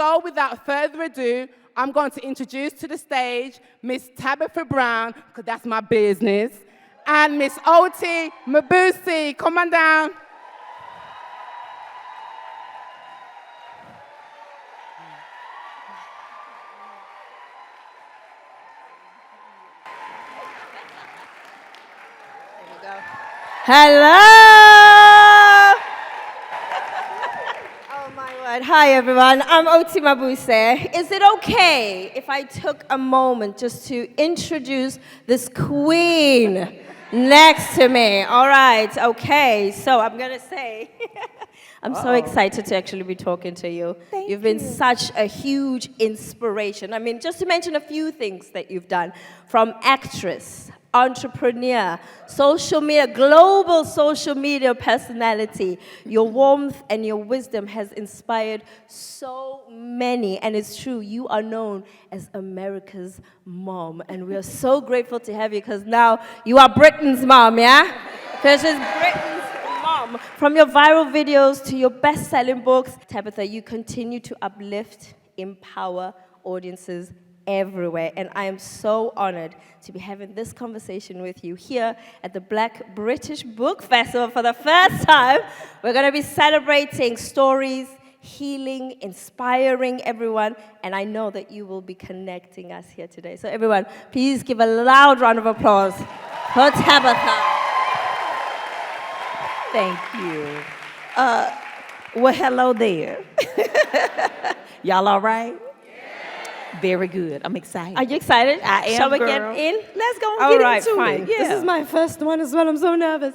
So without further ado, I'm going to introduce to the stage Miss Tabitha Brown, because that's my business, and Miss Oti Mabusi. Come on down. Hello! Oh my word. Hi everyone, I'm Oti Mabuse. Is it okay if I took a moment just to introduce this queen next to me? All right, okay. So I'm gonna say, I'm so excited to actually be talking to you. You've been such a huge inspiration. I mean, just to mention a few things that you've done, from actress, entrepreneur, social media, global social media personality. Your warmth and your wisdom has inspired so many, and it's true, you are known as America's mom, and we are so grateful to have you, because now you are Britain's mom, yeah? Because she's Britain's mom. From your viral videos to your best-selling books, Tabitha, you continue to uplift, empower audiences everywhere, and I am so honored to be having this conversation with you here at the Black British Book Festival for the first time. We're going to be celebrating stories, healing, inspiring everyone, and I know that you will be connecting us here today. So everyone, please give a loud round of applause for Tabitha. Thank you. Well, hello there. Y'all all right? Very good. I'm excited. Are you excited? I am, Shall we girl. get in? Let's go and All get right, into fine. it. Yeah. This is my first one as well. I'm so nervous.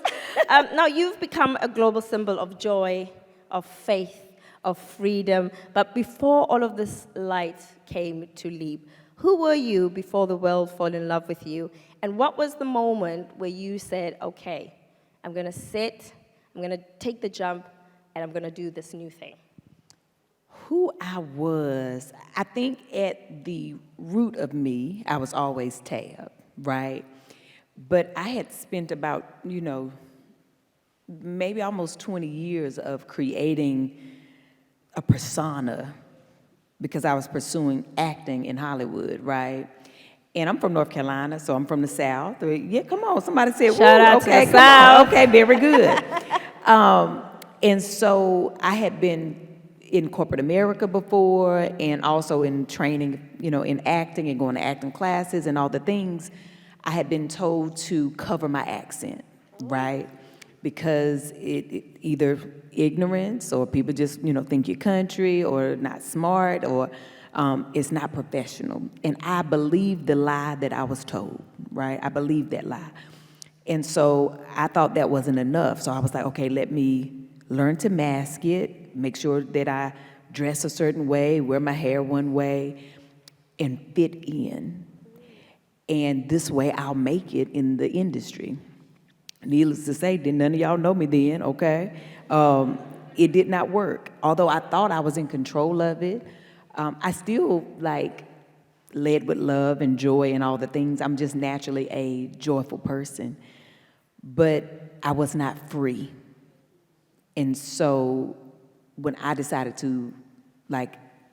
Now, you've become a global symbol of joy, of faith, of freedom. But before all of this light came to leap, who were you before the world fell in love with you? And what was the moment where you said, okay, I'm going to sit, I'm going to take the jump, and I'm going to do this new thing? Who I was, I think at the root of me, I was always Tab, right? But I had spent about, maybe almost 20 years of creating a persona because I was pursuing acting in Hollywood, right? And I'm from North Carolina, so I'm from the South. Yeah, come on, somebody said, Shout out to okay, the come South. on. Okay, very good. And so I had been in corporate America before, and also in training, in acting and going to acting classes and all the things. I had been told to cover my accent, right? Because it either ignorance, or people just, think you're country, or not smart, or it's not professional. And I believed the lie that I was told, right? I believed that lie. And so I thought that wasn't enough. So I was like, okay, let me learn to mask it, make sure that I dress a certain way, wear my hair one way, and fit in. And this way I'll make it in the industry. Needless to say, none of y'all know me then, okay? It did not work. Although I thought I was in control of it, I still led with love and joy and all the things. I'm just naturally a joyful person. But I was not free. And so when I decided to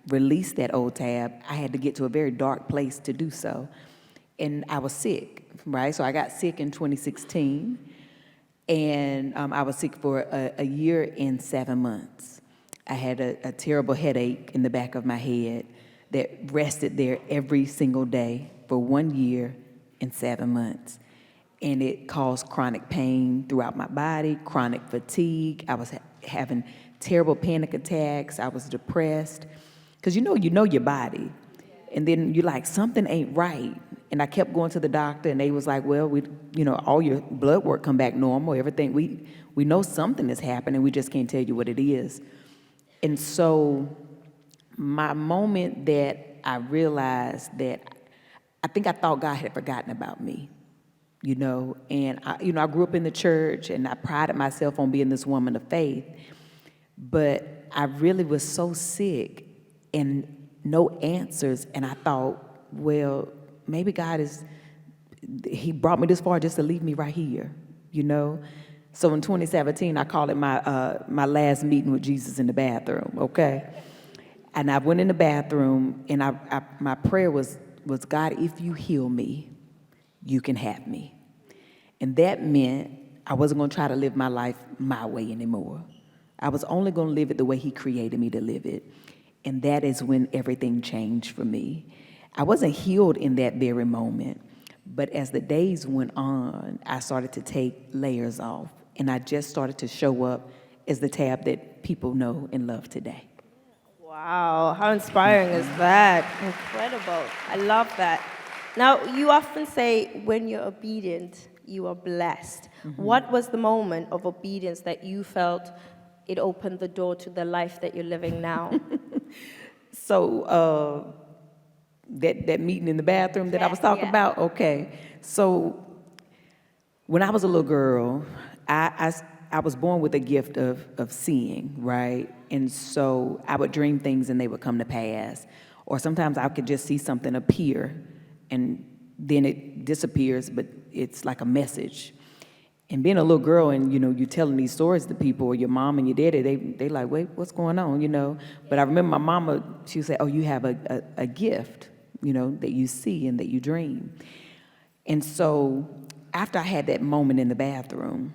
release that old Tab, I had to get to a very dark place to do so. And I was sick, right? So I got sick in 2016, and I was sick for a year and 7 months. I had a terrible headache in the back of my head that rested there every single day for 1 year and 7 months. And it caused chronic pain throughout my body, chronic fatigue. I was having terrible panic attacks. I was depressed. Because you know your body. And then you're like, something ain't right. And I kept going to the doctor, and they was like, well, all your blood work come back normal, everything. We know something is happening, we just can't tell you what it is. And so my moment that I realized that I think I thought God had forgotten about me. And I grew up in the church, and I prided myself on being this woman of faith, but I really was so sick and no answers, and I thought, well, maybe God he brought me this far just to leave me right here, So in 2017, I call it my last meeting with Jesus in the bathroom, okay? And I went in the bathroom, and my prayer was, God, if you heal me, you can have me. And that meant I wasn't going to try to live my life my way anymore. I was only going to live it the way he created me to live it. And that is when everything changed for me. I wasn't healed in that very moment, but as the days went on, I started to take layers off, and I just started to show up as the Tab that people know and love today. Wow, how inspiring is that? Incredible. I love that. Now, you often say when you're obedient, you are blessed. What was the moment of obedience that you felt it opened the door to the life that you're living now? So that meeting in the bathroom that I was talking about, okay. So when I was a little girl, I was born with a gift of seeing, right? And so I would dream things and they would come to pass. Or sometimes I could just see something appear and then it disappears, but it's like a message. And being a little girl and, you're telling these stories to people, or your mom and your daddy, they like, wait, what's going on, But I remember my mama, she would say, oh, you have a gift, that you see and that you dream. And so after I had that moment in the bathroom,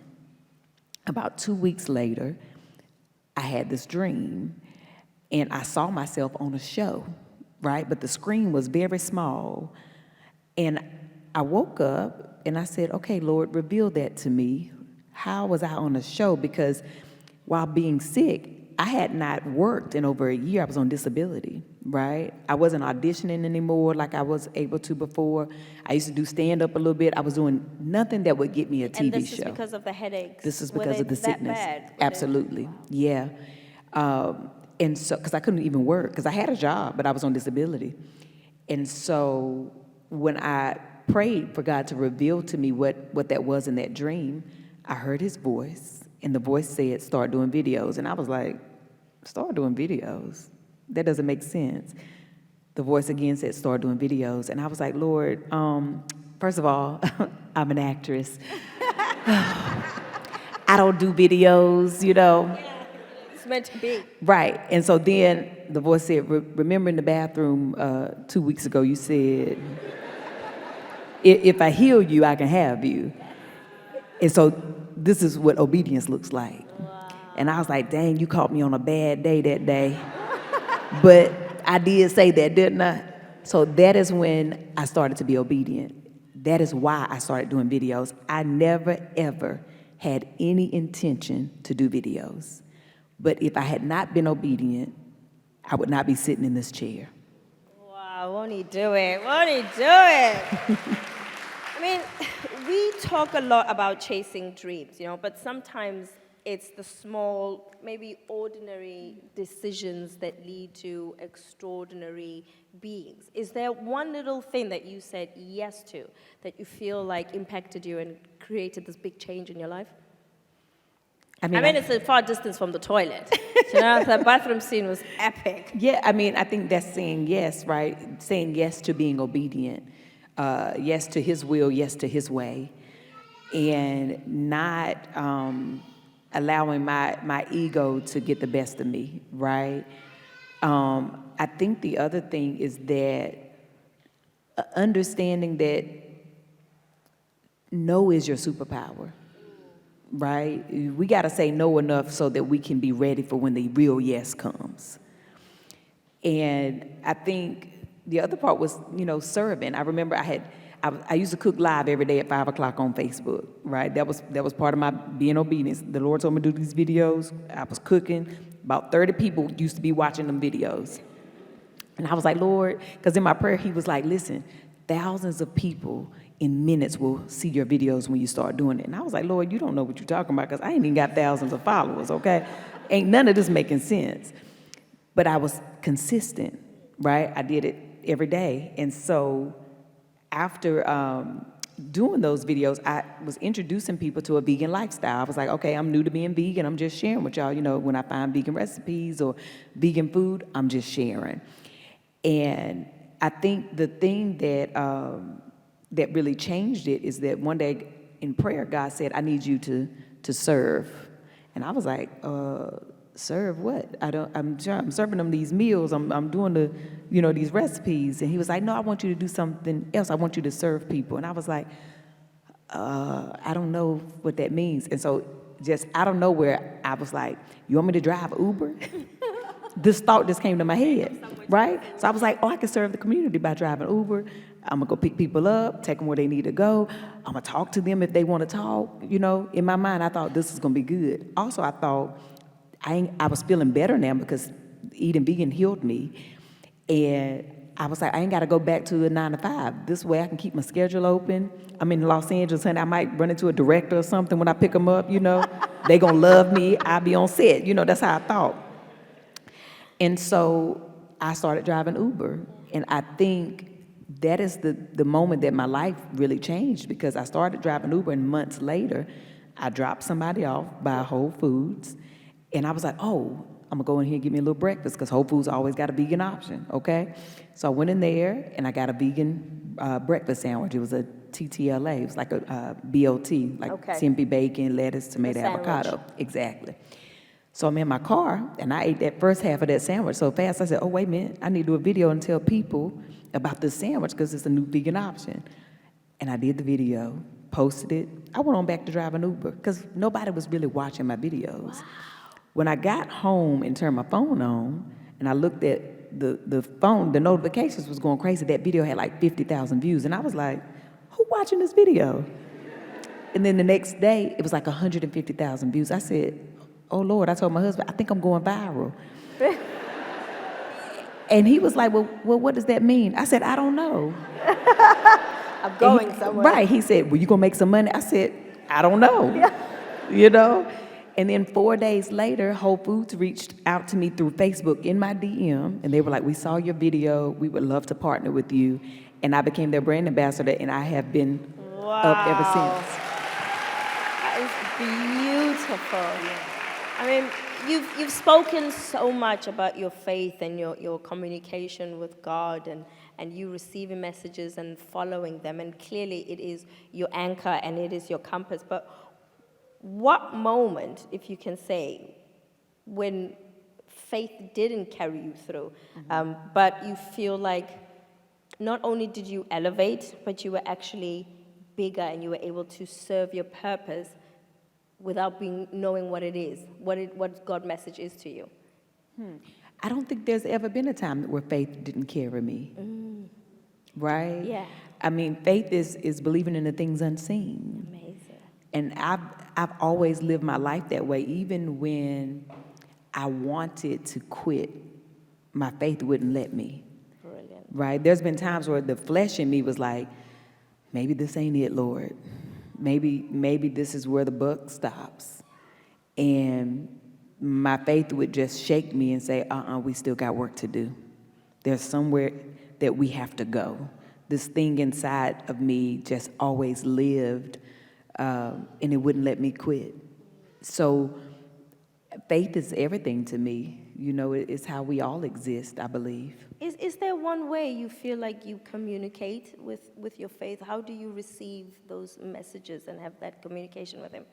about 2 weeks later, I had this dream, and I saw myself on a show, right? But the screen was very small. And I woke up, and I said, okay, Lord, reveal that to me. How was I on a show? Because while being sick, I had not worked in over a year. I was on disability, right? I wasn't auditioning anymore like I was able to before. I used to do stand-up a little bit. I was doing nothing that would get me a TV show. And this is because of the headaches? This is because of the sickness. That bad? Absolutely, yeah. And so, because I couldn't even work, because I had a job, but I was on disability. And so when I prayed for God to reveal to me what that was in that dream, I heard his voice, and the voice said, start doing videos. And I was like, start doing videos? That doesn't make sense. The voice again said, start doing videos. And I was like, Lord, first of all, I'm an actress. I don't do videos, It's meant to be. Right. And so then the voice said, remember in the bathroom 2 weeks ago, you said, if I heal you, I can have you. And so this is what obedience looks like. Wow. And I was like, dang, you caught me on a bad day that day. But I did say that, didn't I? So that is when I started to be obedient. That is why I started doing videos. I never, ever had any intention to do videos. But if I had not been obedient, I would not be sitting in this chair. Wow, won't he do it? Won't he do it? I mean, we talk a lot about chasing dreams, but sometimes it's the small, maybe ordinary decisions that lead to extraordinary beings. Is there one little thing that you said yes to that you feel like impacted you and created this big change in your life? I mean, it's a far distance from the toilet. The bathroom scene was epic. Yeah, I mean, I think that's saying yes, right? Saying yes to being obedient. Yes to his will, yes to his way. And not allowing my ego to get the best of me, right? I think the other thing is that understanding that no is your superpower. Right? We got to say no enough so that we can be ready for when the real yes comes. And I think the other part was, serving. I remember I used to cook live every day at 5 o'clock on Facebook, right? That was part of my being obedience. The Lord told me to do these videos. I was cooking. About 30 people used to be watching them videos. And I was like, Lord, because in my prayer, he was like, listen, thousands of people in minutes will see your videos when you start doing it. And I was like, Lord, you don't know what you're talking about, because I ain't even got thousands of followers, okay? Ain't none of this making sense. But I was consistent, right? I did it every day. And so after doing those videos, I was introducing people to a vegan lifestyle. I was like, okay, I'm new to being vegan. I'm just sharing with y'all, when I find vegan recipes or vegan food, I'm just sharing. And I think the thing that really changed it is that one day in prayer, God said, I need you to serve. And I was like, serve what? I'm serving them these meals. I'm doing these recipes. And he was like, no, I want you to do something else. I want you to serve people. And I was like, I don't know what that means. And so just out of nowhere, I was like, you want me to drive Uber? This thought just came to my head, right? So I was like, oh, I can serve the community by driving Uber. I'm gonna go pick people up, take them where they need to go. I'm gonna talk to them if they wanna talk. In my mind, I thought this is gonna be good. Also, I thought I was feeling better now because eating vegan healed me. And I was like, I ain't gotta go back to a 9 to 5. This way I can keep my schedule open. I'm in Los Angeles and I might run into a director or something when I pick them up, They gonna love me, I'll be on set, that's how I thought. And so I started driving Uber. And I think that is the moment that my life really changed, because I started driving Uber and months later, I dropped somebody off by Whole Foods. And I was like, oh, I'm gonna go in here and get me a little breakfast because Whole Foods always got a vegan option, okay? So I went in there and I got a vegan breakfast sandwich. It was a TTLA, it was like a BOT, like CMP bacon, lettuce, tomato, avocado. Exactly. So I'm in my car and I ate that first half of that sandwich so fast I said, oh, wait a minute, I need to do a video and tell people about this sandwich because it's a new vegan option. And I did the video, posted it. I went on back to driving Uber because nobody was really watching my videos. Wow. When I got home and turned my phone on and I looked at the phone, the notifications was going crazy. That video had like 50,000 views. And I was like, who watching this video? And then the next day, it was like 150,000 views. I said, oh, Lord, I told my husband, I think I'm going viral. And he was like, well, what does that mean? I said, I don't know. I'm going somewhere. Right. He said, well, you going to make some money? I said, I don't know. And then 4 days later, Whole Foods reached out to me through Facebook in my DM, and they were like, we saw your video. We would love to partner with you. And I became their brand ambassador, and I have been up ever since. That is beautiful. I mean, you've spoken so much about your faith and your communication with God and you receiving messages and following them, and clearly it is your anchor and it is your compass. But what moment, if you can say, when faith didn't carry you through, but you feel like not only did you elevate, but you were actually bigger and you were able to serve your purpose without knowing what it is, what God's message is to you? I don't think there's ever been a time where faith didn't carry me. Right? Yeah. I mean, faith is believing in the things unseen. Amazing. And I've always lived my life that way. Even when I wanted to quit, my faith wouldn't let me. Brilliant. Right? There's been times where the flesh in me was like, maybe this ain't it, Lord. Maybe this is where the buck stops. And my faith would just shake me and say, we still got work to do. There's somewhere that we have to go. This thing inside of me just always lived, and it wouldn't let me quit. So faith is everything to me. It's how we all exist, I believe. Is there one way you feel like you communicate with your faith? How do you receive those messages and have that communication with him?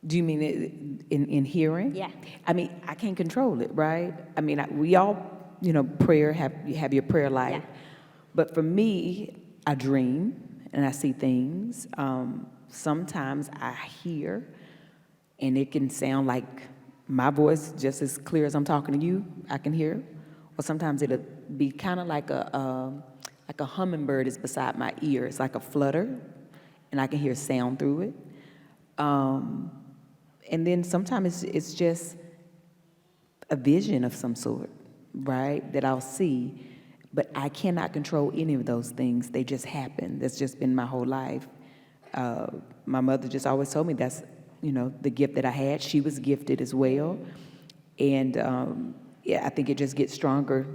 Do you mean it in hearing? Yeah. I mean, I can't control it, right? I mean, we all, prayer, you have your prayer life. Yeah. But for me, I dream and I see things. Sometimes I hear and it can sound like my voice just as clear as I'm talking to you, I can hear. Or sometimes it'll be kind of like a hummingbird is beside my ear. It's like a flutter, and I can hear sound through it. And then sometimes it's just a vision of some sort, right, that I'll see. But I cannot control any of those things. They just happen. That's just been my whole life. My mother just always told me that's, the gift that I had. She was gifted as well. And I think it just gets stronger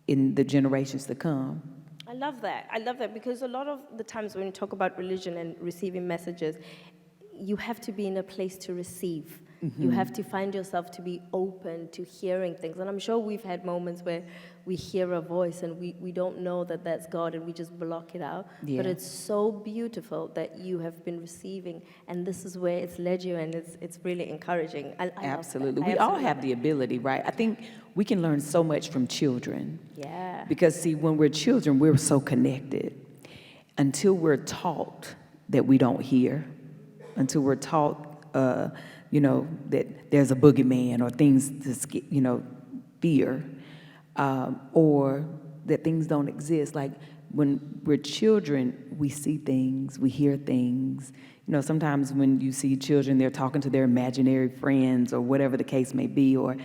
in the generations to come. I love that because a lot of the times when you talk about religion and receiving messages, you have to be in a place to receive. You have to find yourself to be open to hearing things. And I'm sure we've had moments where we hear a voice and we don't know that that's God and we just block it out. Yeah. But it's so beautiful that you have been receiving, and this is where it's led you, and it's really encouraging. I love that. Absolutely. I We all absolutely have love the ability, right? I think we can learn so much from children. that. Yeah. Because, see, when we're children, we're so connected until we're taught that we don't hear, until we're taught, that there's a boogeyman or things to, fear, or that things don't exist. Like when we're children, we see things, we hear things. Sometimes when you see children, they're talking to their imaginary friends or whatever the case may be, or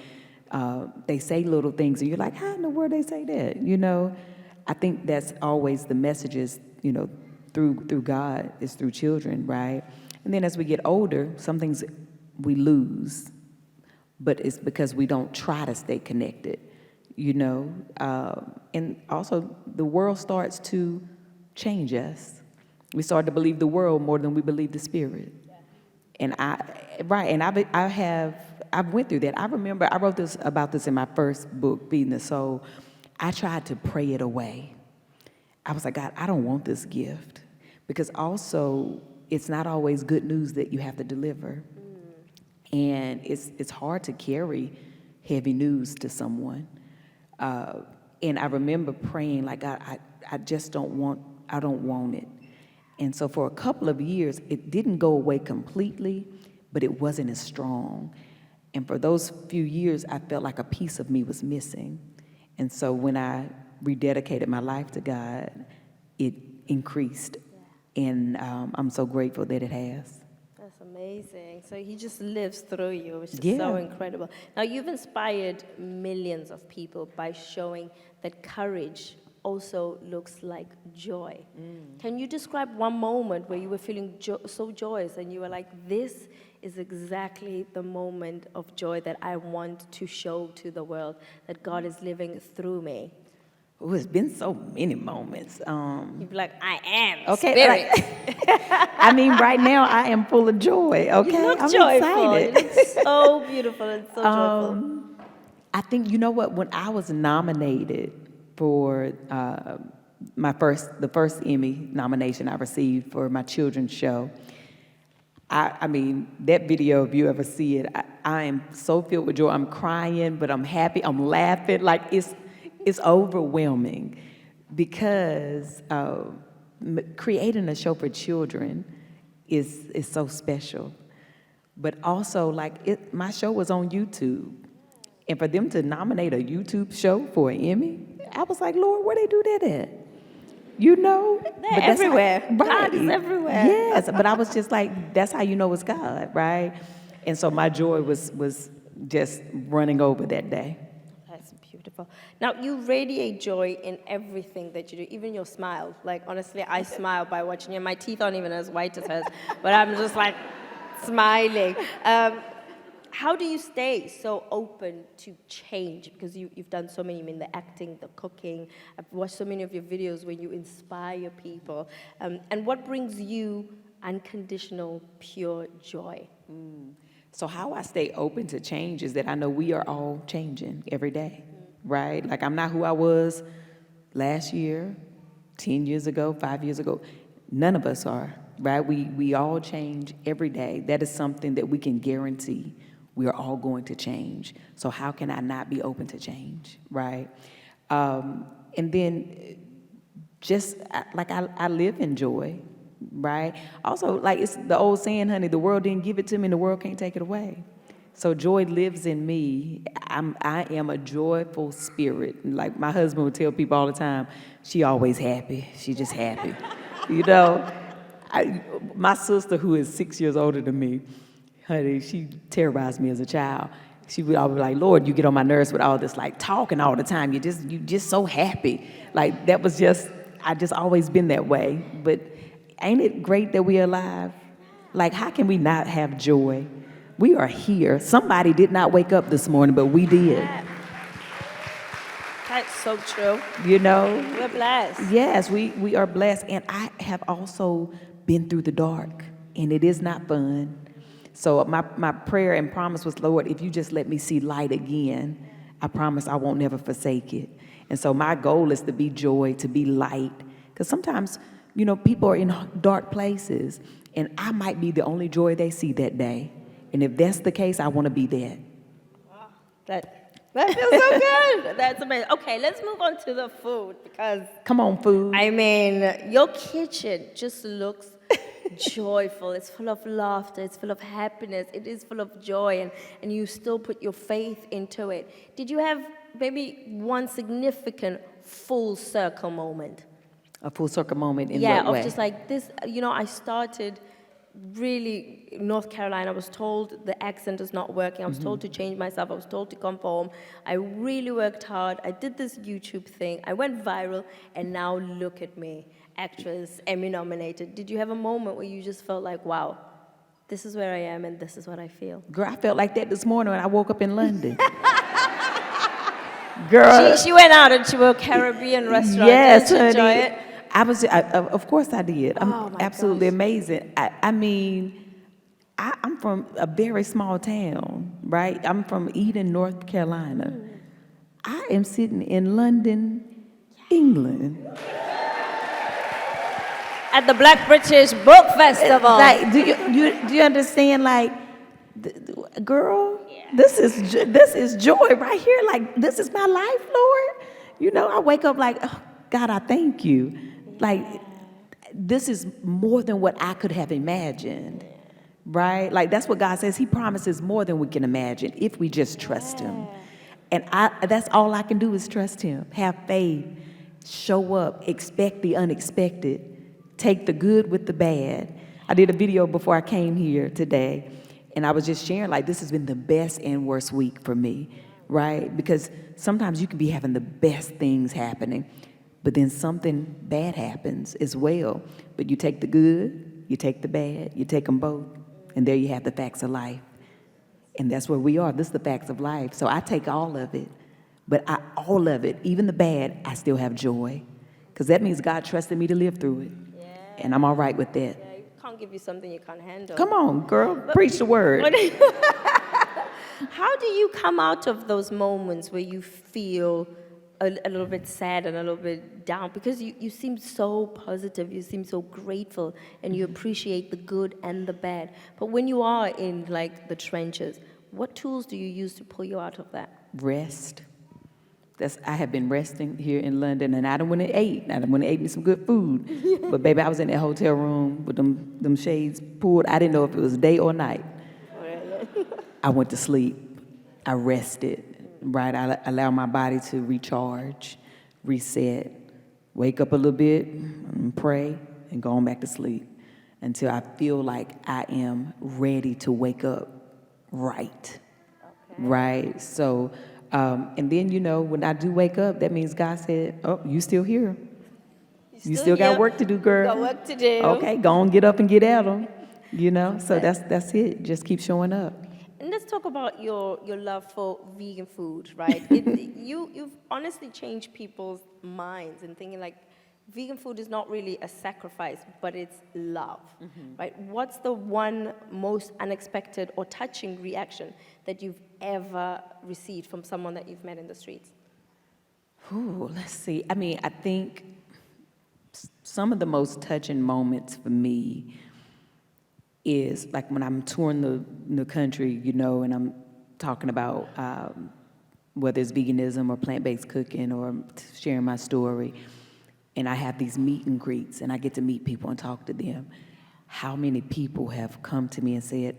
they say little things, and you're like, how in the world they say that? I think that's always the messages, through God, is through children, right? And then as we get older, some things we lose, but it's because we don't try to stay connected, and also the world starts to change us. We start to believe the world more than we believe the Spirit. And I've went through that. I remember I wrote about this in my first book, Feeding the Soul. I tried to pray it away. I was like, God, I don't want this gift, because also it's not always good news that you have to deliver. And it's hard to carry heavy news to someone. And I remember praying, like, God, I don't want it. And so for a couple of years, it didn't go away completely, but it wasn't as strong. And for those few years, I felt like a piece of me was missing. And so when I rededicated my life to God, it increased. And I'm so grateful that it has. That's amazing. So he just lives through you, which is Yeah. so incredible. Now, you've inspired millions of people by showing that courage also looks like joy. Can you describe one moment where you were feeling so joyous and you were like, this is exactly the moment of joy that I want to show to the world, that God is living through me? Oh, it's been so many moments. You'd be like, I am Okay, spirit. I mean, right now I am full of joy. Okay, You look I'm joyful. excited. You look so beautiful and so joyful. I think, you know what? When I was nominated for the first Emmy nomination I received for my children's show, I mean, that video, if you ever see it, I am so filled with joy. I'm crying, but I'm happy. I'm laughing. Like, it's overwhelming, because creating a show for children is so special. But also, like, my show was on YouTube. And for them to nominate a YouTube show for an Emmy, I was like, Lord, where they do that at? They're everywhere. Right. God is everywhere. Yes, but I was just like, that's how you know it's God, right? And so my joy was just running over that day. That's beautiful. Now, you radiate joy in everything that you do, even your smile. Like, honestly, I smile by watching you. My teeth aren't even as white as hers, but I'm just like smiling. How do you stay so open to change? Because you've done so many, the acting, the cooking. I've watched so many of your videos where you inspire people. And what brings you unconditional, pure joy? So how I stay open to change is that I know we are all changing every day, right? Like, I'm not who I was last year, 10 years ago, 5 years ago. None of us are, right? We all change every day. That is something that we can guarantee. We are all going to change. So how can I not be open to change, right? And then just like I live in joy, right? Also, like, it's the old saying, honey, the world didn't give it to me and the world can't take it away. So joy lives in me. I am a joyful spirit. Like, my husband would tell people all the time, she always happy. She just happy. My sister, who is 6 years older than me, honey, she terrorized me as a child. She would always be like, Lord, you get on my nerves with all this, like, talking all the time. You just so happy. Like, that was just, I just always been that way. But ain't it great that we're alive? Like, how can we not have joy? We are here. Somebody did not wake up this morning, but we did. Yeah. That's so true. We're blessed. Yes, we are blessed. And I have also been through the dark, and it is not fun. So my prayer and promise was, Lord, if you just let me see light again, I promise I won't never forsake it. And so my goal is to be joy, to be light. Because sometimes, people are in dark places, and I might be the only joy they see that day. And if that's the case, I want to be that. That feels so good. That's amazing. Okay, let's move on to the food because... Come on, food. I mean, your kitchen just looks joyful. It's full of laughter. It's full of happiness. It is full of joy, and you still put your faith into it. Did you have maybe one significant full circle moment? A full circle moment in what way? Of just like this, I started really North Carolina. I was told the accent is not working. I was told to change myself. I was told to come home. I really worked hard. I did this YouTube thing. I went viral, and now look at me, actress, Emmy nominated. Did you have a moment where you just felt like, wow, this is where I am and this is what I feel? Girl, I felt like that this morning when I woke up in London. Girl, she went out into a Caribbean restaurant. Yes, Did you enjoy honey. it? Of course I did. I'm Oh, my absolutely gosh. amazing. I'm from a very small town, right? I'm from Eden, North Carolina. I am sitting in London, England. At the Black British Book Festival. Like, do you understand? Like, girl, this is joy right here. Like, this is my life, Lord. I wake up like, oh, God, I thank you. Like, this is more than what I could have imagined, right? Like, that's what God says. He promises more than we can imagine if we just trust Him. And that's all I can do is trust Him. Have faith, show up, expect the unexpected, take the good with the bad. I did a video before I came here today, and I was just sharing, like, this has been the best and worst week for me, right? Because sometimes you can be having the best things happening, but then something bad happens as well. But you take the good, you take the bad, you take them both, and there you have the facts of life. And that's where we are. This is the facts of life. So I take all of it, but all of it, even the bad, I still have joy. Because that means God trusted me to live through it. Yeah. And I'm all right with that. Yeah, you can't give you something you can't handle. Come on, girl, preach the word. How do you come out of those moments where you feel a little bit sad and a little bit down? Because you seem so positive, you seem so grateful, and you appreciate the good and the bad. But when you are in, like, the trenches, what tools do you use to pull you out of that? Rest. I have been resting here in London, and I done went and ate. I done went and ate me some good food. But baby, I was in that hotel room with them shades pulled. I didn't know if it was day or night. I went to sleep. I rested, right? I allow my body to recharge, reset, wake up a little bit, and pray, and go on back to sleep until I feel like I am ready to wake up right. Right? So, and then, when I do wake up, that means God said, oh, you still here. You still got work to do, girl. Got work to do. Okay, go on, get up and get at them. So that's it. Just keep showing up. And let's talk about your love for vegan food, right? You've honestly changed people's minds and thinking, like, vegan food is not really a sacrifice, but it's love, right? What's the one most unexpected or touching reaction that you've ever received from someone that you've met in the streets? Ooh, let's see. I think some of the most touching moments for me is like when I'm touring the country, and I'm talking about whether it's veganism or plant-based cooking or sharing my story, and I have these meet and greets, and I get to meet people and talk to them. How many people have come to me and said,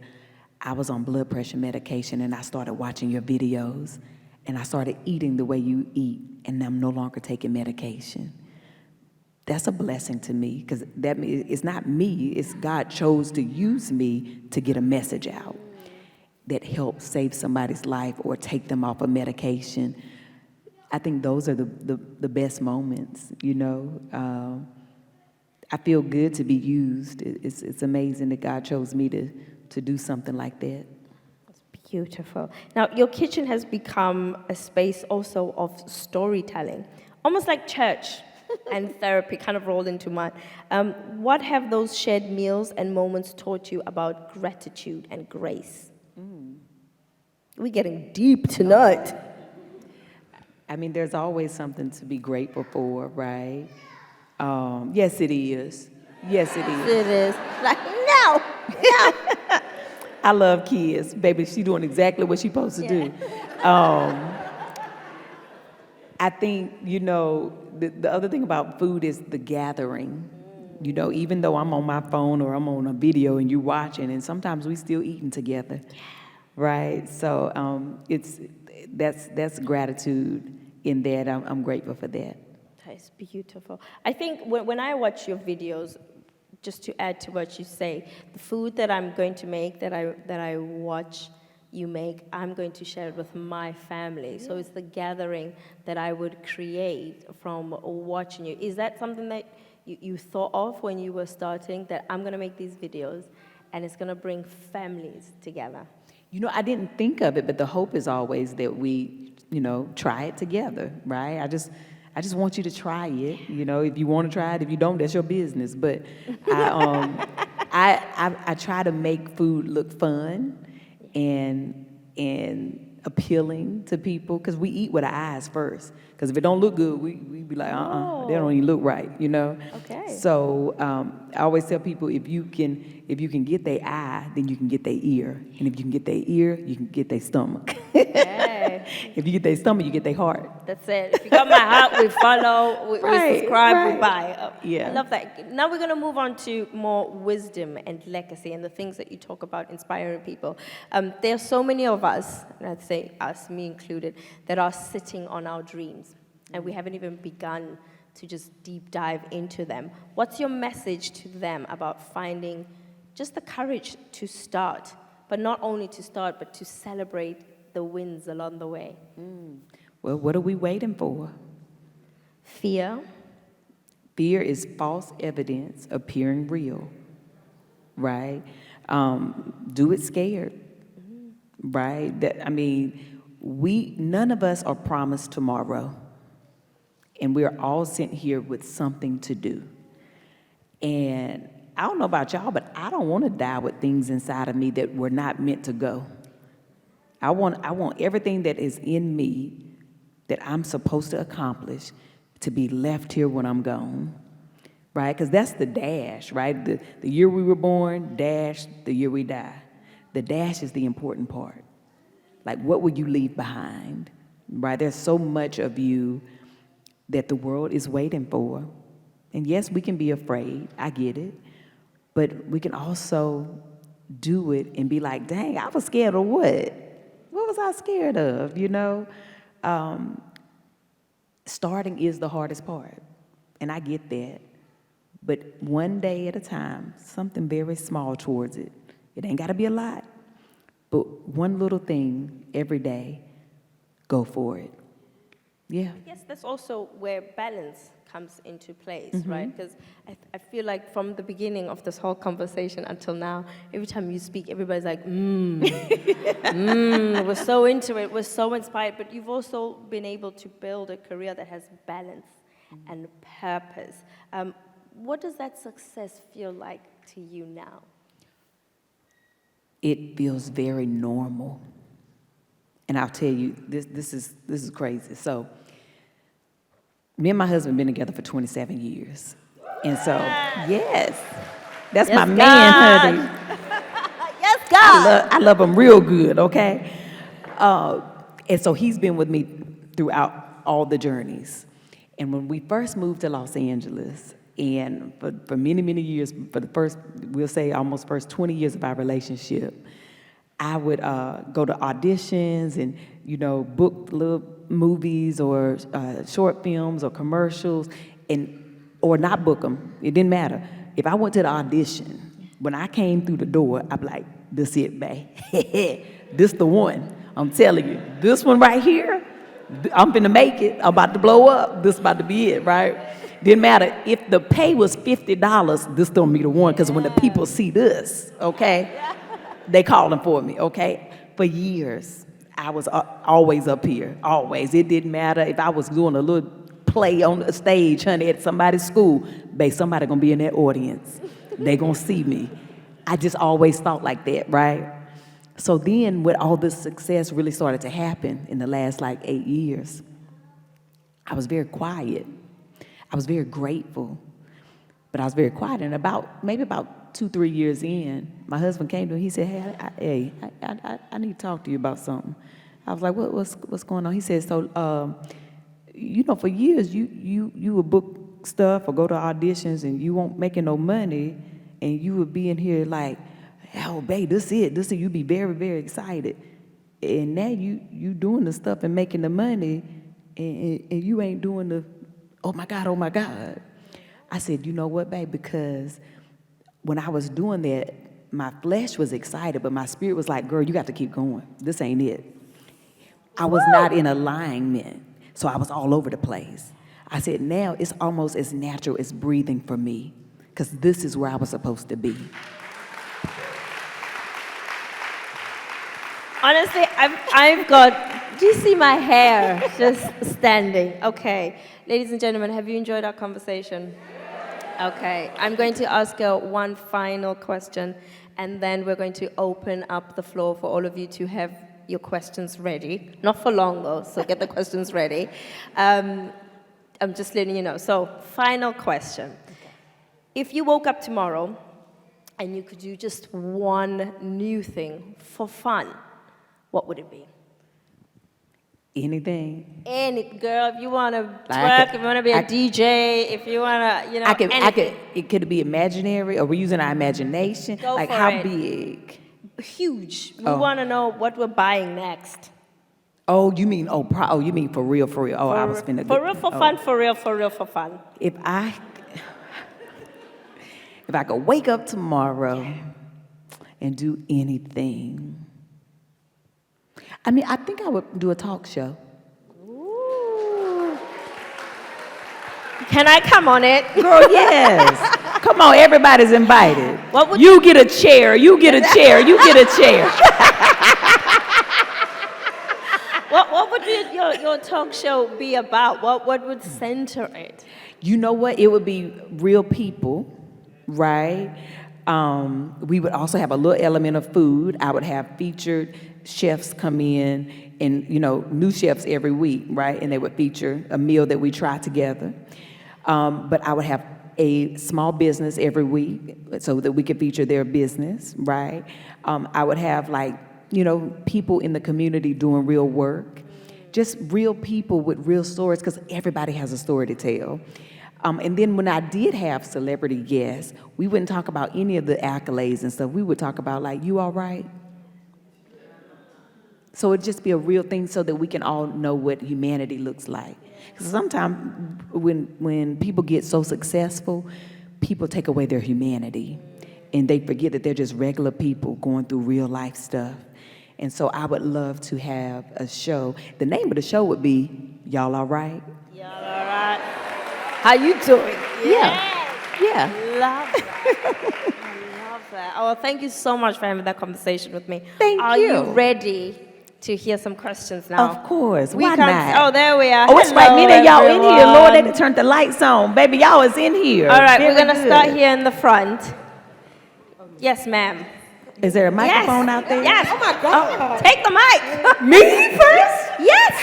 I was on blood pressure medication, and I started watching your videos, and I started eating the way you eat, and I'm no longer taking medication. That's a blessing to me, because that means it's not me, it's God chose to use me to get a message out that helps save somebody's life or take them off of medication. I think those are the best moments, I feel good to be used. It's amazing that God chose me to do something like that. That's beautiful. Now, your kitchen has become a space also of storytelling, almost like church. and therapy kind of rolled into mine. What have those shared meals and moments taught you about gratitude and grace? We're getting deep tonight. I mean, there's always something to be grateful for, right? Yes, it is. Yes, it is. It is. Like, no. I love kids. Baby, she doing exactly what she's supposed to do. I think, the other thing about food is the gathering. Even though I'm on my phone or I'm on a video and you're watching, and sometimes we still eating together, right? So that's gratitude in that. I'm grateful for that. That's beautiful. I think when I watch your videos, just to add to what you say, the food that I'm going to make, that I watch you make, I'm going to share it with my family. So it's the gathering that I would create from watching you. Is that something that you thought of when you were starting, that I'm going to make these videos and it's going to bring families together? I didn't think of it, but the hope is always that we, try it together, right? I just want you to try it. If you want to try it, if you don't, that's your business. But I try to make food look fun and appealing to people, because we eat with our eyes first. Because if it don't look good, we be like, they don't even look right, Okay. So I always tell people, if you can get their eye, then you can get their ear, and if you can get their ear, you can get their stomach. Okay. If you get their stomach, you get their heart. That's it. If you got my heart, we follow, we subscribe, we buy. Yeah. I love that. Now we're going to move on to more wisdom and legacy and the things that you talk about inspiring people. There are so many of us, and I'd say us, me included, that are sitting on our dreams, and we haven't even begun to just deep dive into them. What's your message to them about finding just the courage to start, but not only to start, but to celebrate the wins along the way? Well, what are we waiting for? Fear. Fear is false evidence appearing real, right? Do it scared, right? None of us are promised tomorrow, and we are all sent here with something to do. And I don't know about y'all, but I don't want to die with things inside of me that were not meant to go. I want everything that is in me that I'm supposed to accomplish to be left here when I'm gone, right? Because that's the dash, right? The year we were born, dash, the year we die. The dash is the important part. Like, what will you leave behind, right? There's so much of you that the world is waiting for. And yes, we can be afraid, I get it, but we can also do it and be like, dang, I was scared of what? What was I scared of, Starting is the hardest part, and I get that. But one day at a time, something very small towards it. It ain't got to be a lot, but one little thing every day, go for it. Yeah. I guess that's also where balance comes into place, right? Because I feel like from the beginning of this whole conversation until now, every time you speak, everybody's like, we're so into it, we're so inspired, but you've also been able to build a career that has balance and purpose. What does that success feel like to you now? It feels very normal. And I'll tell you, this is crazy. So, me and my husband been together for 27 years. And so, yes, that's my man, honey. Yes, God. I love him real good, okay? And so he's been with me throughout all the journeys. And when we first moved to Los Angeles, and for many, many years, for the first, we'll say almost first 20 years of our relationship, I would go to auditions and, book little movies or short films or commercials, or not book them. It didn't matter. If I went to the audition, when I came through the door, I'd be like, this it, bae. This the one. I'm telling you, this one right here, I'm finna make it. I'm about to blow up. This about to be it, right? Didn't matter. If the pay was $50, this don't be the one, because when the people see this, okay, they calling for me, okay? For years, I was always up here, always. It didn't matter if I was doing a little play on a stage, honey, at somebody's school, babe, somebody gonna be in that audience. They gonna see me. I just always thought like that, right? So then when all this success really started to happen in the last like 8 years, I was very quiet. I was very grateful, but I was very quiet. And maybe about 2-3 years in, my husband came to me. He said, "Hey, I need to talk to you about something." I was like, "What's going on?" He said, "So, for years you would book stuff or go to auditions and you won't making no money, and you would be in here like, oh, babe, this is it. You be very, very excited, and now you doing the stuff and making the money, and you ain't doing the, oh my God, oh my God." I said, "You know what, babe? Because when I was doing that, my flesh was excited, but my spirit was like, girl, you got to keep going. This ain't it." I was not in alignment, so I was all over the place. I said, now it's almost as natural as breathing for me, because this is where I was supposed to be. Honestly, I've got, do you see my hair just standing? Okay. Ladies and gentlemen, have you enjoyed our conversation? Okay. I'm going to ask you one final question, and then we're going to open up the floor for all of you to have your questions ready. Not for long, though, so get the questions ready. I'm just letting you know. So, final question. If you woke up tomorrow and you could do just one new thing for fun, what would it be? Anything. Girl, if you want to twerk, if you want to be a DJ, if you want to, anything. It could be imaginary, or we're using our imagination. Go like for how it. Big? Huge. We want to know what we're buying next. Oh, you mean you mean for real? Oh, I was finna. For real, for fun, for real, for fun. If I could wake up tomorrow and do anything, I think I would do a talk show. Ooh. Can I come on it? Girl, yes. Come on, everybody's invited. What would you get a chair, you get a chair, you get a chair. What would your talk show be about? What would center it? You know what? It would be real people, right? We would also have a little element of food. I would have featured chefs come in, and new chefs every week, right? And they would feature a meal that we try together. But I would have a small business every week so that we could feature their business, right? I would have people in the community doing real work, just real people with real stories, because everybody has a story to tell. And then when I did have celebrity guests, we wouldn't talk about any of the accolades and stuff. We would talk about you all right? So it'd just be a real thing so that we can all know what humanity looks like. Because sometimes when people get so successful, people take away their humanity, and they forget that they're just regular people going through real life stuff. And so I would love to have a show. The name of the show would be Y'all All Right? Y'all all right? How you doing? Yeah. Yeah. Love that. I love that. Oh, thank you so much for having that conversation with me. Thank Are you. you ready to hear some questions now? Of course. We Why can't- not? Oh, there we are. Oh, it's right. Hello, Many of y'all in here. Lord, they everyone. done turned the lights on. Baby, y'all is in here. All right, Very we're going to good. start here in the front. Yes, ma'am. Is there a microphone out there? Yes. Oh my God. Take the mic. Me first? Yes.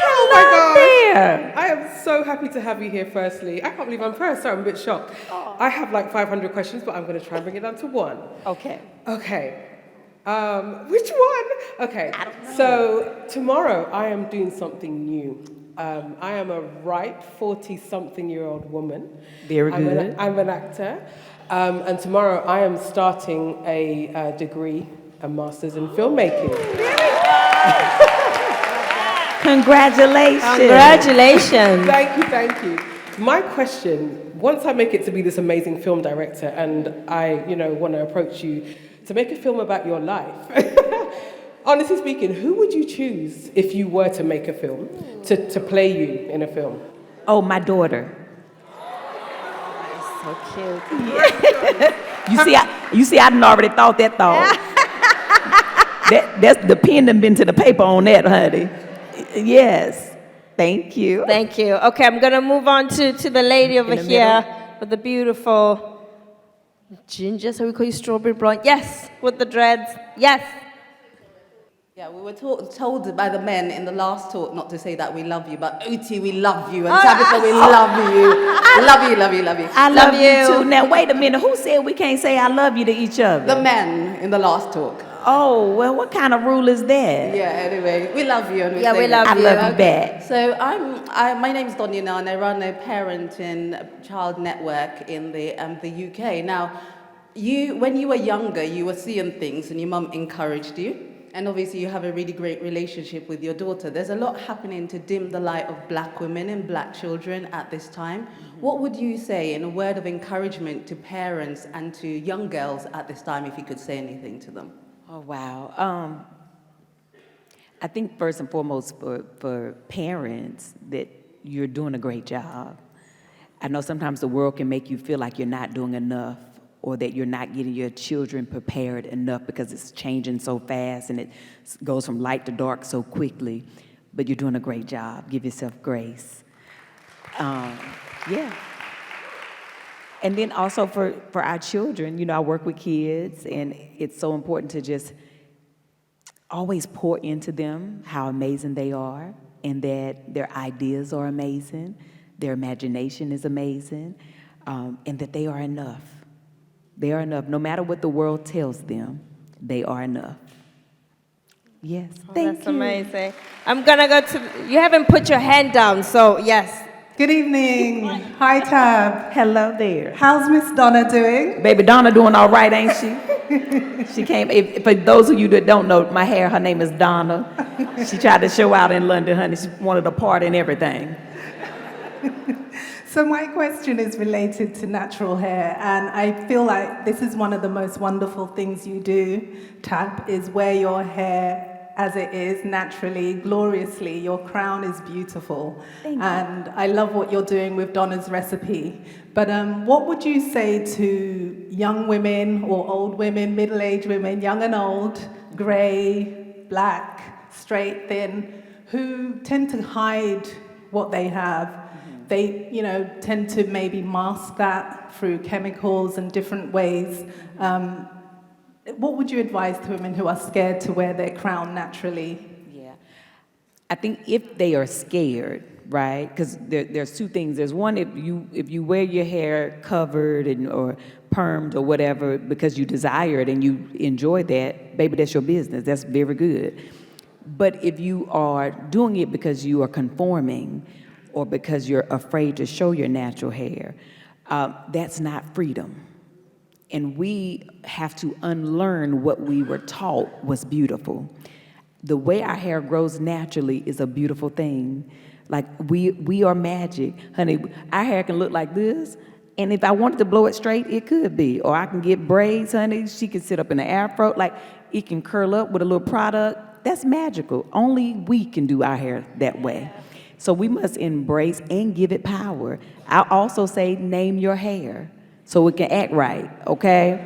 Oh my Hello gosh. there. I am so happy to have you here, firstly. I can't believe I'm first, so I'm a bit shocked. I have 500 questions, but I'm going to try and bring it down to one. Okay. Okay. Which one? Okay. I don't know. So tomorrow I am doing something new. I am a ripe 40-something-year-old woman. Very good. I'm an actor. And tomorrow I am starting a degree, a master's in filmmaking. Congratulations. Congratulations. Thank you. My question, once I make it to be this amazing film director and I, want to approach you to make a film about your life, honestly speaking, who would you choose if you were to make a film, to play you in a film? Oh, my daughter. So cute. You see, I done already thought that thought. That's the pen done been to the paper on that, honey. Yes. Thank you. Thank you. Okay, I'm going to move on to the lady over the here with the beautiful ginger. So we call you strawberry blonde. Yes, with the dreads. Yes. Yeah, we were told by the men in the last talk not to say that we love you, but Oti, we love you, and Tabitha, we love you. Love you, love you, love you. I love you you. too. Now, wait a minute. Who said we can't say I love you to each other? The men in the last talk. Oh, well, what kind of rule is that? Yeah, anyway, we love you. And Yeah, we say love that. you. I love you back. So my name is Donna, and I run a parent and child network in the UK. Now, when you were younger, you were seeing things, and your mum encouraged you. And obviously you have a really great relationship with your daughter. There's a lot happening to dim the light of black women and black children at this time. What would you say in a word of encouragement to parents and to young girls at this time, if you could say anything to them? Oh, wow. I think first and foremost for parents that you're doing a great job. I know sometimes the world can make you feel like you're not doing enough, or that you're not getting your children prepared enough because it's changing so fast and it goes from light to dark so quickly. But you're doing a great job. Give yourself grace. Yeah. And then also for our children, you know, I work with kids, and it's so important to just always pour into them how amazing they are, and that their ideas are amazing, their imagination is amazing, and that they are enough. They are enough. No matter what the world tells them, they are enough. Yes, thank you. That's amazing. I'm going to go to, you haven't put your hand down, so yes. Good evening. Hi, Tab. Hello there. How's Miss Donna doing? Baby Donna doing all right, ain't she? She came, for those of you that don't know, my hair, her name is Donna. She tried to show out in London, honey. She wanted a part in everything. So my question is related to natural hair, and I feel like this is one of the most wonderful things you do, Tab, is wear your hair as it is, naturally, gloriously. Your crown is beautiful. Thank you. And I love what you're doing with Donna's recipe. But what would you say to young women or old women, middle-aged women, young and old, grey, black, straight, thin, who tend to hide what they have? They, you know, tend to maybe mask that through chemicals and different ways. What would you advise to women who are scared to wear their crown naturally? Yeah. I think if they are scared, right? Because there's two things. There's one, if you wear your hair covered or permed or whatever because you desire it and you enjoy that, baby, that's your business. That's very good. But if you are doing it because you are conforming, or because you're afraid to show your natural hair, that's not freedom. And we have to unlearn what we were taught was beautiful. The way our hair grows naturally is a beautiful thing. Like, we are magic. Honey, our hair can look like this, and if I wanted to blow it straight, it could be. Or I can get braids, honey. She can sit up in an afro. Like, it can curl up with a little product. That's magical. Only we can do our hair that way. So we must embrace and give it power. I also say name your hair so it can act right, okay?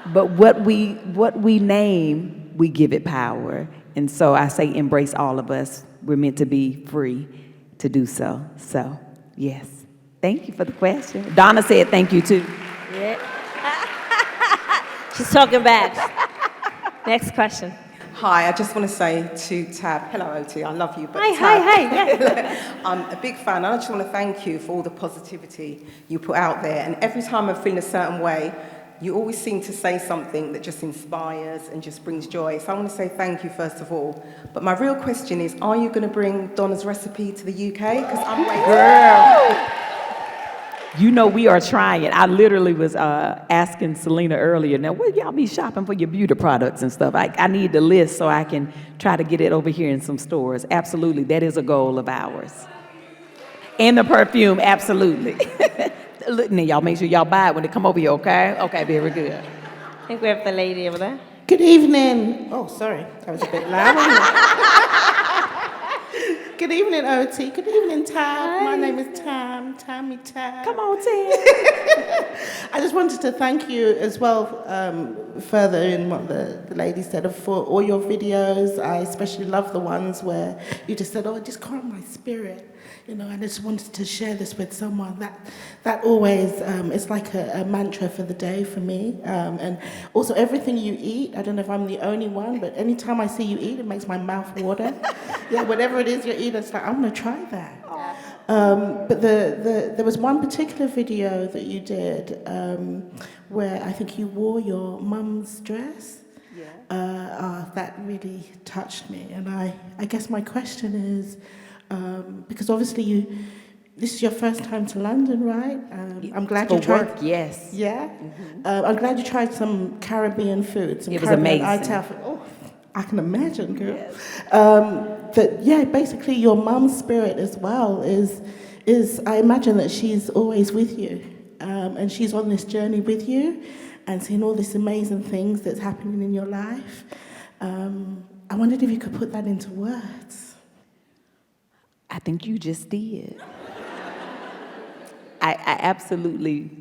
But what we name, we give it power. And so I say embrace all of us. We're meant to be free to do so. So, yes. Thank you for the question. Donna said thank you too. Yeah. She's talking back. Next question. Hi, I just want to say to Tab, hello Oti, I love you, but Hi, Tab, yeah. I'm a big fan, and I just want to thank you for all the positivity you put out there, and every time I'm feeling a certain way, you always seem to say something that just inspires and just brings joy, so I want to say thank you first of all. But my real question is, are you going to bring Donna's recipe to the UK? Because I'm waiting. Girl. You know we are trying. I literally was asking Selena earlier, now will y'all be shopping for your beauty products and stuff? I need the list so I can try to get it over here in some stores. Absolutely, that is a goal of ours. And the perfume, absolutely. Look, now y'all make sure y'all buy it when they come over here, okay? Okay, very good. I think we have the lady over there. Good evening. Oh, sorry, that was a bit loud, wasn't it? Good evening, OT. Good evening, Tab. My name is Tammy Tab. Come on, Tim. I just wanted to thank you as well, further in what the lady said, for all your videos. I especially love the ones where you just said, oh, it just calmed my spirit. And I just wanted to share this with someone. That always, it's like a mantra for the day for me. And also everything you eat, I don't know if I'm the only one, but anytime I see you eat, it makes my mouth water. Yeah, whatever it is you're eating, it's like, I'm gonna try that. But there was one particular video that you did where I think you wore your mum's dress. Yeah. That really touched me. And I guess my question is, because obviously this is your first time to London, right? I'm glad you tried. Work, yes. Yeah. I'm glad you tried some Caribbean food. It was amazing. Oh, I can imagine, girl. Yes. But yeah, basically your mum's spirit as well is I imagine that she's always with you, and she's on this journey with you, and seeing all these amazing things that's happening in your life. I wondered if you could put that into words. I think you just did. I absolutely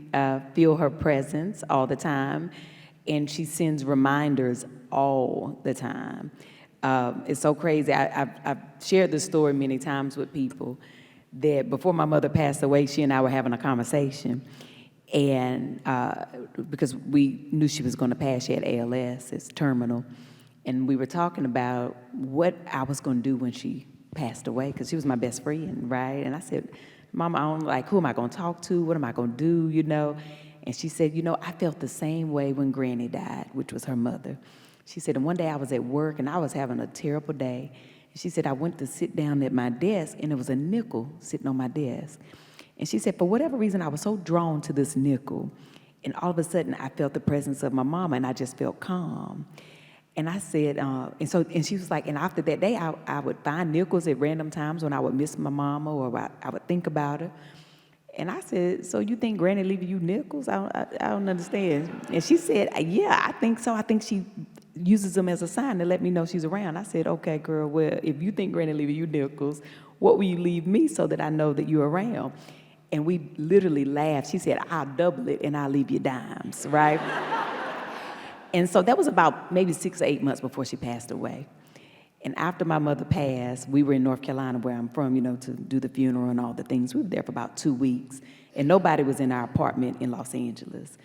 feel her presence all the time, and she sends reminders all the time. It's so crazy. I've shared this story many times with people that before my mother passed away, she and I were having a conversation, and because we knew she was going to pass, she had ALS, it's terminal, and we were talking about what I was going to do when she passed away, because she was my best friend, right? And I said, Mama, I don't, like, who am I going to talk to? What am I going to do, And she said, I felt the same way when Granny died, which was her mother. She said, and one day I was at work, and I was having a terrible day. And she said, I went to sit down at my desk, and there was a nickel sitting on my desk. And she said, for whatever reason, I was so drawn to this nickel. And all of a sudden, I felt the presence of my mama, and I just felt calm. And I said, and she was like, and after that day, I would find nickels at random times when I would miss my mama or I would think about her. And I said, so you think Granny leaving you nickels? I don't understand. And she said, yeah, I think so. I think she uses them as a sign to let me know she's around. I said, okay, girl, well, if you think Granny leaving you nickels, what will you leave me so that I know that you're around? And we literally laughed. She said, I'll double it and I'll leave you dimes, right? And so that was about maybe 6 or 8 months before she passed away. And after my mother passed, we were in North Carolina, where I'm from, to do the funeral and all the things. We were there for about 2 weeks, and nobody was in our apartment in Los Angeles.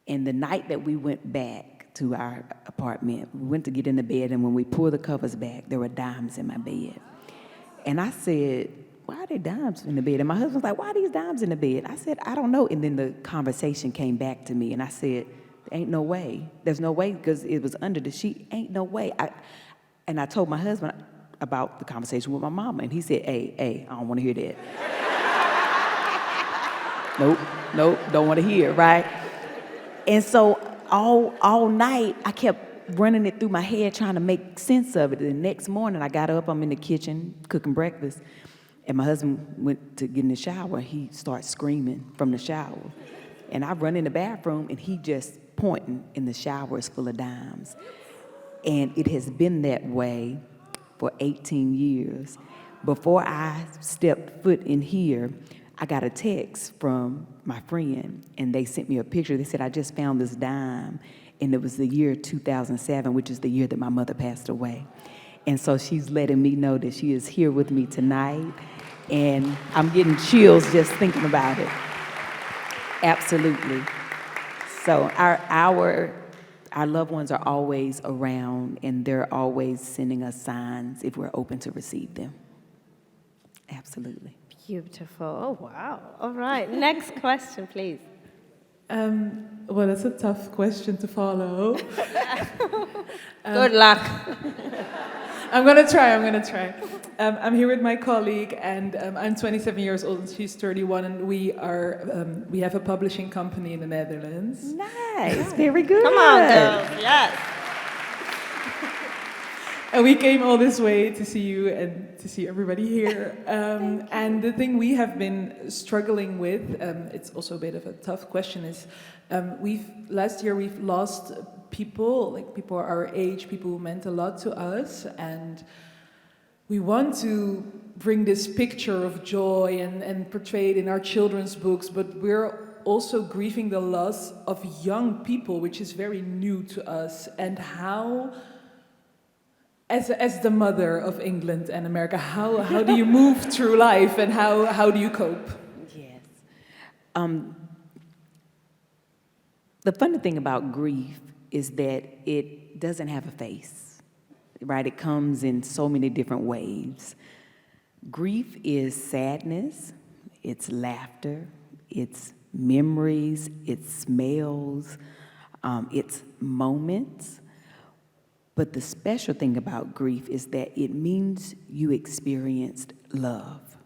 And the night that we went back to our apartment, we went to get in the bed, and when we pulled the covers back, there were dimes in my bed. And I said, why are there dimes in the bed? And my husband was like, why are these dimes in the bed? I said, I don't know. And then the conversation came back to me, and I said, ain't no way. There's no way, because it was under the sheet. Ain't no way. And I told my husband about the conversation with my mama, and he said, hey, I don't want to hear that. Nope, don't want to hear, right? And so all night, I kept running it through my head, trying to make sense of it. The next morning, I got up, I'm in the kitchen cooking breakfast, and my husband went to get in the shower. He starts screaming from the shower. And I run in the bathroom, and he just pointing, and the shower is full of dimes. And it has been that way for 18 years. Before I stepped foot in here, I got a text from my friend, and they sent me a picture. They said, I just found this dime, and it was the year 2007, which is the year that my mother passed away. And so she's letting me know that she is here with me tonight, and I'm getting chills just thinking about it. Absolutely. So our loved ones are always around, and they're always sending us signs if we're open to receive them. Absolutely. Beautiful. Oh, wow. All right. Next question, please. Well, that's a tough question to follow. Good luck. I'm gonna try. I'm here with my colleague, and I'm 27 years old, and she's 31, and we have a publishing company in the Netherlands. Nice, very good. Come on, girls. Yes. And we came all this way to see you and to see everybody here. And the thing we have been struggling with, it's also a bit of a tough question, is last year we've lost people, like people our age, people who meant a lot to us, and we want to bring this picture of joy and portray it in our children's books, but we're also grieving the loss of young people, which is very new to us. And how, as the mother of England and America, how do you move through life, and how do you cope? Yes. The funny thing about grief is that it doesn't have a face, right? It comes in so many different waves. Grief is sadness, it's laughter, it's memories, it's smells, it's moments. But the special thing about grief is that it means you experienced love.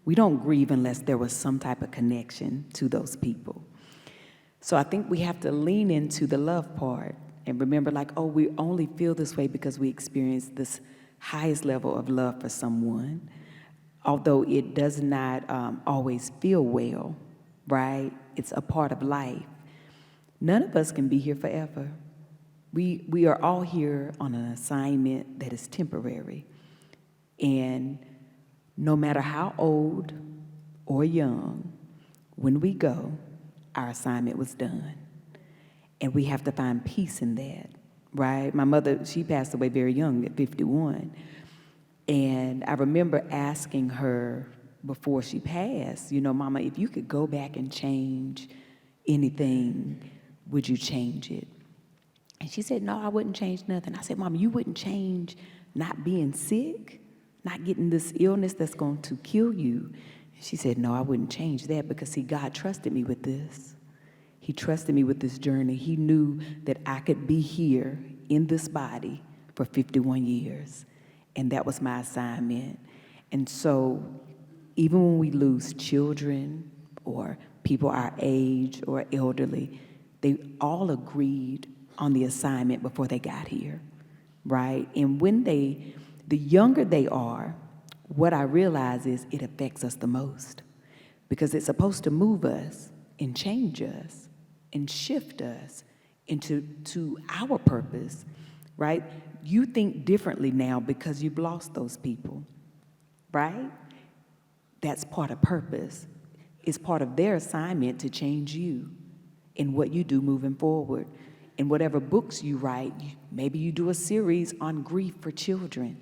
We don't grieve unless there was some type of connection to those people. So I think we have to lean into the love part and remember, like, oh, we only feel this way because we experienced this highest level of love for someone. Although it does not always feel well, right? It's a part of life. None of us can be here forever. We are all here on an assignment that is temporary. And no matter how old or young, when we go, our assignment was done. And we have to find peace in that, right? My mother, she passed away very young at 51. And I remember asking her before she passed, you know, Mama, if you could go back and change anything, would you change it? And she said, no, I wouldn't change nothing. I said, Mama, you wouldn't change not being sick, not getting this illness that's going to kill you? And she said, no, I wouldn't change that because, see, God trusted me with this. He trusted me with this journey. He knew that I could be here in this body for 51 years. And that was my assignment. And so even when we lose children or people our age or elderly, they all agreed on the assignment before they got here, right? And when the younger they are, what I realize is it affects us the most because it's supposed to move us and change us and shift us into our purpose, right? You think differently now because you've lost those people, right? That's part of purpose. It's part of their assignment to change you in what you do moving forward. In whatever books you write, maybe you do a series on grief for children,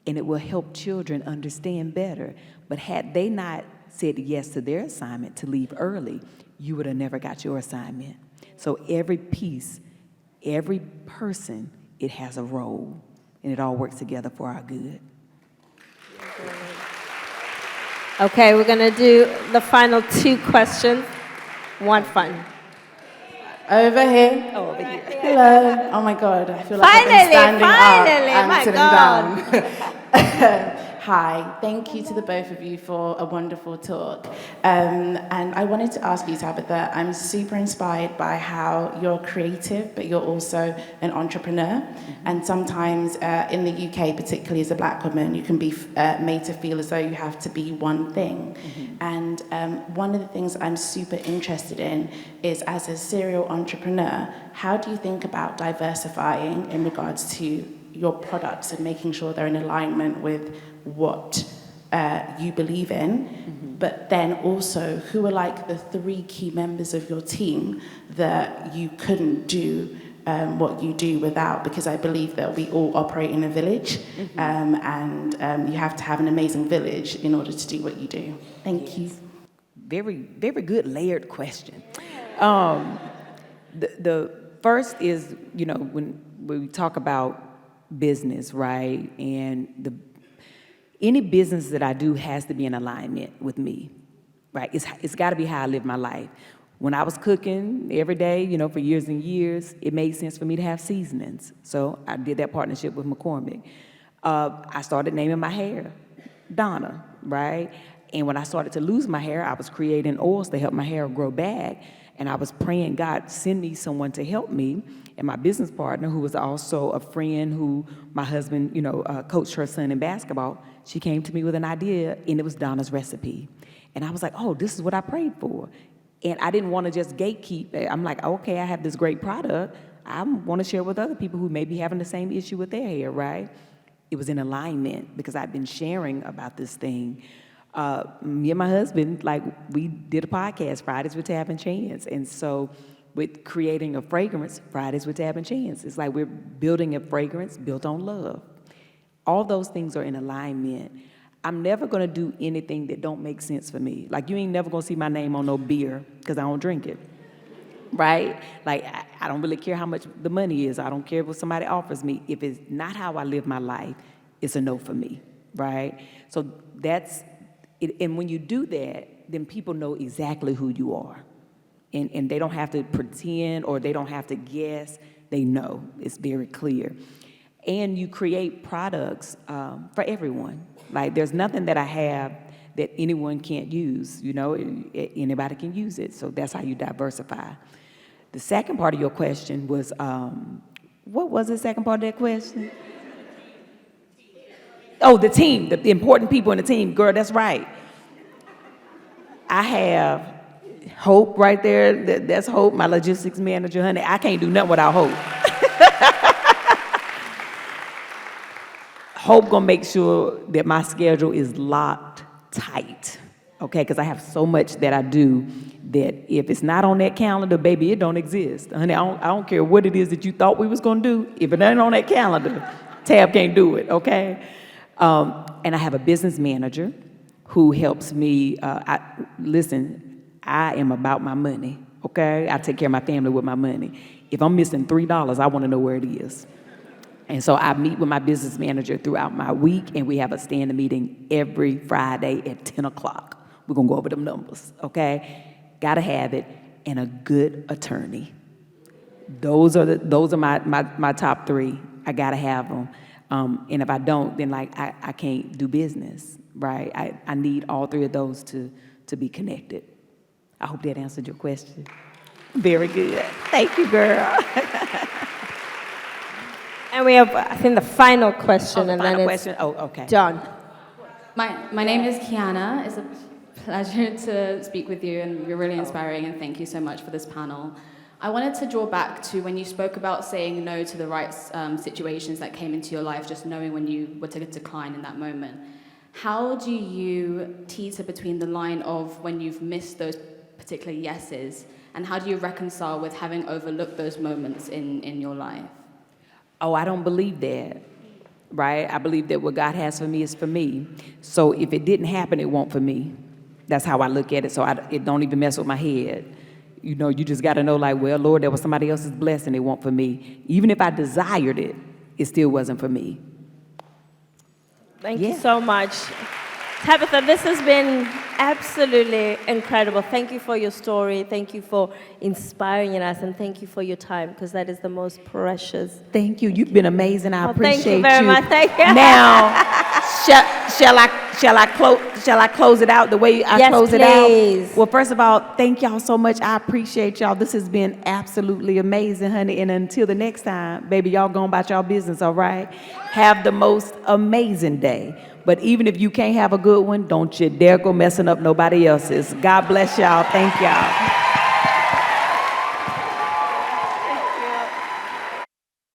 and it will help children understand better. But had they not said yes to their assignment to leave early, you would have never got your assignment. So every piece, every person, it has a role, and it all works together for our good. Okay, we're going to do the final 2 questions. One fun. Over here. Oh, over here. Hello. Oh my God, I feel like I've been standing up and sitting down. Hi, thank you to the both of you for a wonderful talk. And I wanted to ask you, Tabitha, I'm super inspired by how you're creative, but you're also an entrepreneur. Mm-hmm. And sometimes in the UK, particularly as a Black woman, you can be made to feel as though you have to be one thing. Mm-hmm. And one of the things I'm super interested in is, as a serial entrepreneur, how do you think about diversifying in regards to your products and making sure they're in alignment with what you believe in, mm-hmm. but then also who are like the 3 key members of your team that you couldn't do what you do without, because I believe that we all operate in a village, mm-hmm. and you have to have an amazing village in order to do what you do. Thank you. Very, very good layered question. The first is, you know, when we talk about business, right, and any business that I do has to be in alignment with me, right? It's got to be how I live my life. When I was cooking every day, you know, for years and years, it made sense for me to have seasonings. So I did that partnership with McCormick. I started naming my hair Donna, right? And when I started to lose my hair, I was creating oils to help my hair grow back. And I was praying, God, send me someone to help me. And my business partner, who was also a friend who my husband, you know, coached her son in basketball, she came to me with an idea, and it was Donna's Recipe. And I was like, oh, this is what I prayed for. And I didn't want to just gatekeep it. I'm like, okay, I have this great product. I want to share with other people who may be having the same issue with their hair, right? it was in alignment because I've been sharing about this thing. Me and my husband, like, we did a podcast, Fridays with Tab and Chance. And so with creating a fragrance, Fridays with Tab and Chance, it's like we're building a fragrance built on love. All those things are in alignment. I'm never gonna do anything that don't make sense for me. Like, you ain't never gonna see my name on no beer because I don't drink it, right? Like, I don't really care how much the money is. I don't care what somebody offers me. If it's not how I live my life, it's a no for me, right? So that's it. And when you do that, then people know exactly who you are. And they don't have to pretend or they don't have to guess. They know. It's very clear. And you create products for everyone. Like, there's nothing that I have that anyone can't use. You know, anybody can use it. So that's how you diversify. The second part of your question was, what was the second part of that question? Oh, the team, the important people in the team. Girl, that's right. I have Hope right there. That's Hope, my logistics manager, honey. I can't do nothing without Hope. Hope gonna make sure that my schedule is locked tight, okay? Because I have so much that I do that if it's not on that calendar, baby, it don't exist. Honey, I don't care what it is that you thought we was gonna do. If it ain't on that calendar, Tab can't do it, okay? And I have a business manager who helps me. Listen, I am about my money, okay? I take care of my family with my money. If I'm missing $3, I want to know where it is. And so I meet with my business manager throughout my week, and we have a standing meeting every Friday at 10 o'clock. We're going to go over them numbers, okay? Got to have it, and a good attorney. Those are my top three. I got to have them. And if I don't, then, like, I can't do business, right? I need all three of those to be connected. I hope that answered your question. Very good. Thank you, girl. And we have, I think, the final question, and then question. Oh, okay. John. My name is Kiana. It's a pleasure to speak with you, and you're really inspiring, and thank you so much for this panel. I wanted to draw back to when you spoke about saying no to the right situations that came into your life, just knowing when you were to decline in that moment. How do you teeter between the line of when you've missed those particular yeses, and how do you reconcile with having overlooked those moments in your life? Oh, I don't believe that, right? I believe that what God has for me is for me. So if it didn't happen, it won't for me. That's how I look at it. So it don't even mess with my head. You know, you just got to know, like, well, Lord, that was somebody else's blessing. It won't for me. Even if I desired it, it still wasn't for me. Thank you so much. Tabitha, this has been absolutely incredible. Thank you for your story. Thank you for inspiring us, and thank you for your time, because that is the most precious. Thank you. You've been amazing. I appreciate you. Thank you very much. Thank you. Now, shall I close it out the way I close it out? Well, first of all, thank y'all so much. I appreciate y'all. This has been absolutely amazing, honey. And until the next time, baby, y'all go about y'all business, all right? Have the most amazing day. But even if you can't have a good one, don't you dare go messing up nobody else's. God bless y'all. Thank y'all.